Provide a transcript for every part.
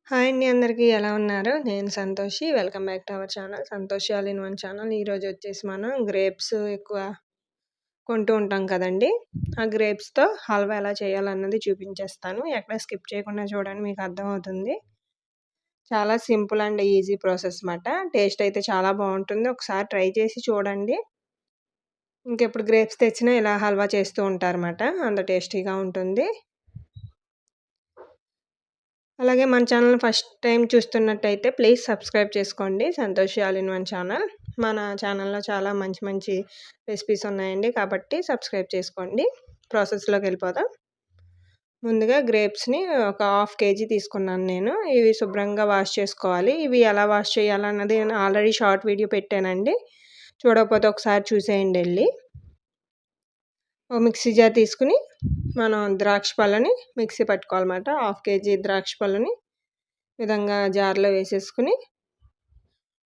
Hi అండి అందరికీ ఎలా ఉన్నారు? నేను Santoshi. Welcome back to our channel Santoshi all in one channel. ఈరోజు వచ్చేసి మనం గ్రేప్స్ ఎక్కువ కొంటూ ఉంటాం కదండీ! ఆ గ్రేప్స్‌తో హల్వా ఎలా చేయాలన్నది చూపించేస్తాను. ఎక్కడ స్కిప్ చేయకుండా చూడండి మీకు అర్థమవుతుంది. చాలా సింపుల్ అండ్ ఈజీ ప్రాసెస్ మాట. టేస్ట్ అయితే చాలా బావుంటుంది. ఒకసారి ట్రై చేసి చూడండి. ఇంకెప్పుడు గ్రేప్స్ తెచ్చినా ఇలా హల్వా చేస్తూ ఉంటారన్నమాట. అంత టేస్టీగా ఉంటుంది. అలాగే మన ఛానల్‌ని ఫస్ట్ టైం చూస్తున్నట్టయితే ప్లీజ్ సబ్స్క్రైబ్ చేసుకోండి. Santoshi all in one channel. మన ఛానల్‌లో చాలా మంచి మంచి రెసిపీస్ ఉన్నాయండి. కాబట్టి సబ్స్క్రైబ్ చేసుకోండి. ప్రాసెస్‌లోకెళ్ళిపోదాం. ముందుగా గ్రేప్స్‌ని ఒక హాఫ్ కేజీ తీసుకున్నాను నేను. ఇవి శుభ్రంగా వాష్ చేసుకోవాలి. ఇవి ఎలా వాష్ చేయాలన్నది నేను ఆల్రెడీ షార్ట్ వీడియో పెట్టానండి. చూడకపోతే ఒకసారి చూసేయండి ఎళ్లి. ఓ మిక్సీ జార్ తీసుకొని మనం ద్రాక్ష పళ్ళని మిక్సీ పట్టుకోవాలన్నమాట. హాఫ్ కేజీ ద్రాక్ష పళ్ళని విధంగా జార్‌లో వేసేసుకొని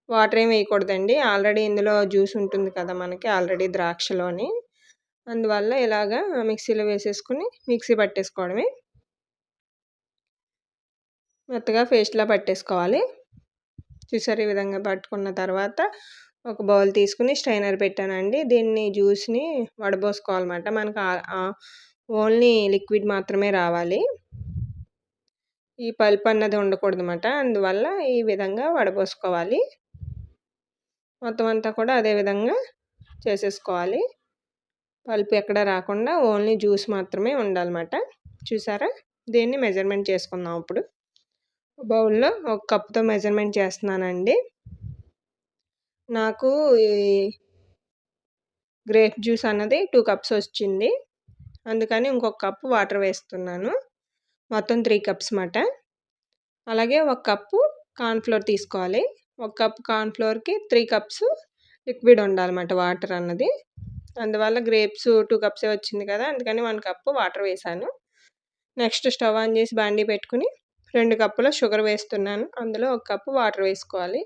వాటర్ ఏమి వేయకూడదండి. ఆల్రెడీ ఇందులో జ్యూస్ ఉంటుంది కదా మనకి ఆల్రెడీ ద్రాక్షలోని. అందువల్ల ఇలాగా మిక్సీలో వేసేసుకొని మిక్సీ పట్టేసుకోవడమే. మెత్తగా పేస్ట్‌లా పట్టేసుకోవాలి. చూసారు ఈ విధంగా పట్టుకున్న తర్వాత ఒక బౌల్ తీసుకొని స్ట్రైనర్ పెట్టానండి. దీన్ని జ్యూస్‌ని వడబోసుకోవాలన్నమాట. మనకు ఓన్లీ లిక్విడ్ మాత్రమే రావాలి. ఈ పల్ప్ అన్నది ఉండకూడదన్నమాట. అందువల్ల ఈ విధంగా వడబోసుకోవాలి. మొత్తం అంతా కూడా అదే విధంగా చేసేసుకోవాలి. పల్ప్ ఎక్కడ రాకుండా ఓన్లీ జ్యూస్ మాత్రమే ఉండాలన్నమాట. చూసారా? దీన్ని మెజర్మెంట్ చేసుకుందాం ఇప్పుడు. బౌల్‌లో ఒక కప్‌తో మెజర్మెంట్ చేస్తున్నానండి. నాకు ఈ గ్రేప్ జ్యూస్ అన్నది 2 కప్స్ వచ్చింది. అందుకని ఇంకొక కప్పు వాటర్ వేస్తున్నాను. మొత్తం 3 కప్స్ మాట. అలాగే ఒక కప్పు కార్న్ ఫ్లోర్ తీసుకోవాలి. ఒక కప్ కార్న్ ఫ్లోర్‌కి 3 కప్స్ లిక్విడ్ ఉండాలన్నమాట వాటర్ అన్నది. అందువల్ల గ్రేప్స్ 2 కప్సే వచ్చింది కదా! అందుకని 1 కప్పు వాటర్ వేశాను. నెక్స్ట్ స్టవ్ ఆన్ చేసి బాండీ పెట్టుకొని 2 కప్పుల షుగర్ వేస్తున్నాను. అందులో ఒక కప్పు వాటర్ వేసుకోవాలి.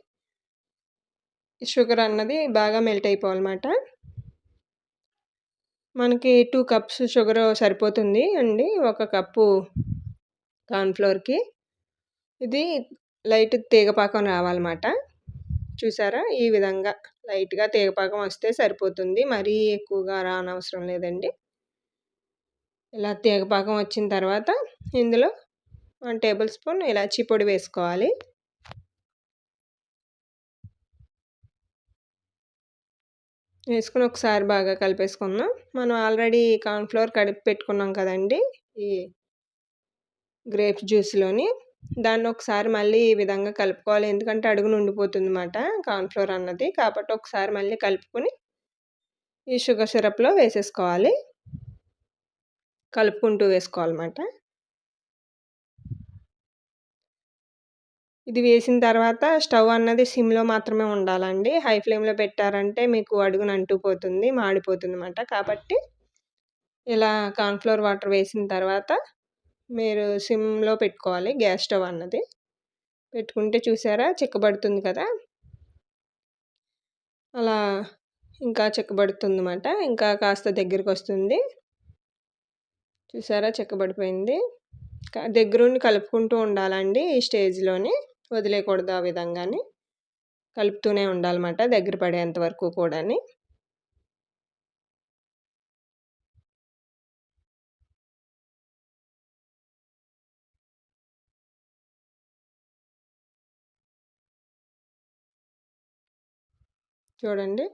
ఈ షుగర్ అన్నది బాగా మెల్ట్ అయిపోవాలన్నమాట. మనకి 2 కప్స్ షుగర్ సరిపోతుంది అండి. ఒక కప్పు కార్న్ ఫ్లోర్‌కి. ఇది లైట్ తీగపాకం రావాలన్నమాట. చూసారా? ఈ విధంగా లైట్‌గా తీగపాకం వస్తే సరిపోతుంది. మరీ ఎక్కువగా రానవసరం లేదండి. ఇలా తీగపాకం వచ్చిన తర్వాత ఇందులో 1 టేబుల్ స్పూన్ ఇలాచీ పొడి వేసుకోవాలి. వేసుకొని ఒకసారి బాగా కలిపేసుకుందాం. మనం ఆల్రెడీ కార్న్ ఫ్లోర్ కడిగి పెట్టుకున్నాం కదండీ! ఈ గ్రేప్స్ జ్యూస్‌లోని. దాన్ని ఒకసారి మళ్ళీ ఈ విధంగా కలుపుకోవాలి. ఎందుకంటే అడుగున ఉండిపోతుందన్నమాట కార్న్ ఫ్లోర్ అన్నది. కాబట్టి ఒకసారి మళ్ళీ కలుపుకొని ఈ షుగర్ సిరప్‌లో వేసేసుకోవాలి. కలుపుకుంటూ వేసుకోవాలన్నమాట. ఇది వేసిన తర్వాత స్టవ్ అన్నది సిమ్‌లో మాత్రమే ఉండాలండి. హై ఫ్లేమ్‌లో పెట్టారంటే మీకు అడుగున అంటుకుపోతుంది, మాడిపోతుందన్నమాట. కాబట్టి ఇలా కార్న్ ఫ్లోర్ వాటర్ వేసిన తర్వాత మీరు సిమ్‌లో పెట్టుకోవాలి గ్యాస్ స్టవ్ అన్నది. పెట్టుకుంటే చూసారా చిక్కబడుతుంది కదా! అలా ఇంకా చిక్కబడుతుందన్నమాట. ఇంకా కాస్త దగ్గరకొస్తుంది. చూసారా చిక్కబడిపోయింది. దగ్గరుండి కలుపుకుంటూ ఉండాలండి ఈ స్టేజ్‌లోని. వదిలేయకూడదు ఆ విధంగాని. కలుపుతూనే ఉండాలన్నమాట దగ్గర పడేంత వరకు కూడాని. చూడండి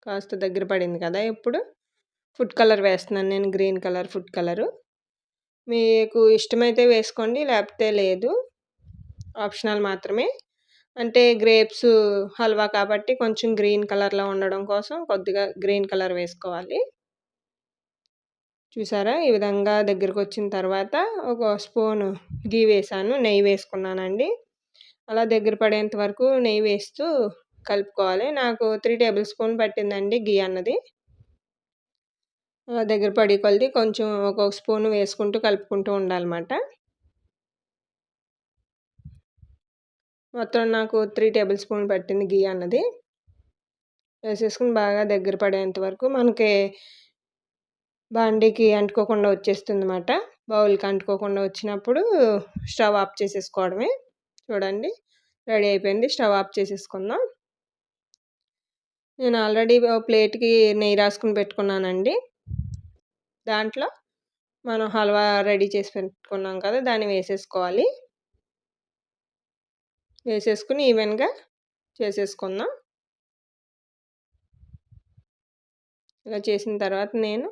కాస్త దగ్గర పడింది కదా! ఇప్పుడు ఫుడ్ కలర్ వేస్తున్నాను నేను గ్రీన్ కలర్ ఫుడ్ కలరు. మీకు ఇష్టమైతే వేసుకోండి లేకపోతే లేదు. ఆప్షనల్ మాత్రమే. అంటే గ్రేప్స్ హల్వా కాబట్టి కొంచెం గ్రీన్ కలర్‌లో ఉండడం కోసం కొద్దిగా గ్రీన్ కలర్ వేసుకోవాలి. చూసారా? ఈ విధంగా దగ్గరకొచ్చిన తర్వాత ఒక స్పూను ఘీ వేశాను. నెయ్యి వేసుకున్నానండి. అలా దగ్గర పడేంత వరకు నెయ్యి వేస్తూ కలుపుకోవాలి. నాకు 3 టేబుల్ స్పూన్ పట్టిందండి ఘీ అన్నది. అలా దగ్గర పడే కొలది కొంచెం ఒక్కొక్క స్పూన్ వేసుకుంటూ కలుపుకుంటూ ఉండాలన్నమాట. మొత్తం నాకు 3 టేబుల్ స్పూన్ పట్టింది ఘీ అన్నది. వేసేసుకొని బాగా దగ్గర పడేంత వరకు మనకి బాండీకి అంటుకోకుండా వచ్చేస్తుందన్నమాట. బౌల్‌కి అంటుకోకుండా వచ్చినప్పుడు స్టవ్ ఆఫ్ చేసేసుకోవడమే. చూడండి రెడీ అయిపోయింది. స్టవ్ ఆఫ్ చేసేసుకుందాం. నేను ఆల్రెడీ ప్లేట్‌కి నెయ్యి రాసుకొని పెట్టుకున్నానండి. దాంట్లో మనం హల్వా రెడీ చేసి పెట్టుకున్నాం కదా! దాన్ని వేసేసుకోవాలి. వేసేసుకొని ఈవెన్‌గా చేసేసుకుందాం. ఇలా చేసిన తర్వాత నేను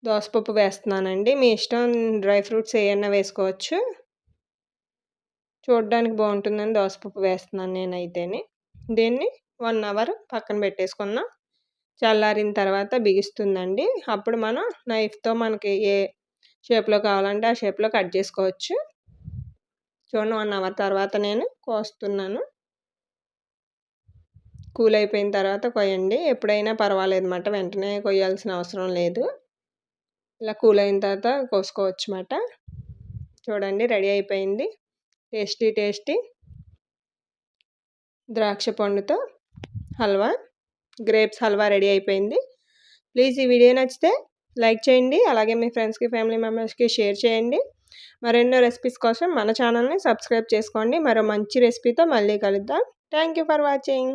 దోసపప్పు వేస్తున్నానండి. మీ ఇష్టం, డ్రై ఫ్రూట్స్ ఏయన్నా వేసుకోవచ్చు. చూడడానికి బావుంటుందని దోసపప్పు వేస్తున్నాను నేనైతేని. దీన్ని 1 అవర్ పక్కన పెట్టేసుకుందాం. చల్లారిన తర్వాత బిగుస్తుందండి. అప్పుడు మనం నైఫ్‌తో మనకి ఏ షేప్‌లో కావాలంటే ఆ షేప్‌లో కట్ చేసుకోవచ్చు. చూడండి 1 అవర్ తర్వాత నేను కోస్తున్నాను. కూల్ అయిపోయిన తర్వాత కొయ్యండి. ఎప్పుడైనా పర్వాలేదన్నమాట. వెంటనే కొయ్యాల్సిన అవసరం లేదు. ఇలా కూల్ అయిన తర్వాత కోసుకోవచ్చుమాట. చూడండి రెడీ అయిపోయింది. టేస్టీ టేస్టీ ద్రాక్ష పండుతో హల్వా, గ్రేప్స్ హల్వా రెడీ అయిపోయింది. ప్లీజ్ ఈ వీడియో నచ్చితే లైక్ చేయండి. అలాగే మీ ఫ్రెండ్స్‌కి, ఫ్యామిలీ మెంబర్స్‌కి షేర్ చేయండి. మరెన్నో రెసిపీస్ కోసం మన ఛానల్‌ని సబ్స్క్రైబ్ చేసుకోండి. మరో మంచి రెసిపీతో మళ్ళీ కలుద్దాం. Thank you for watching.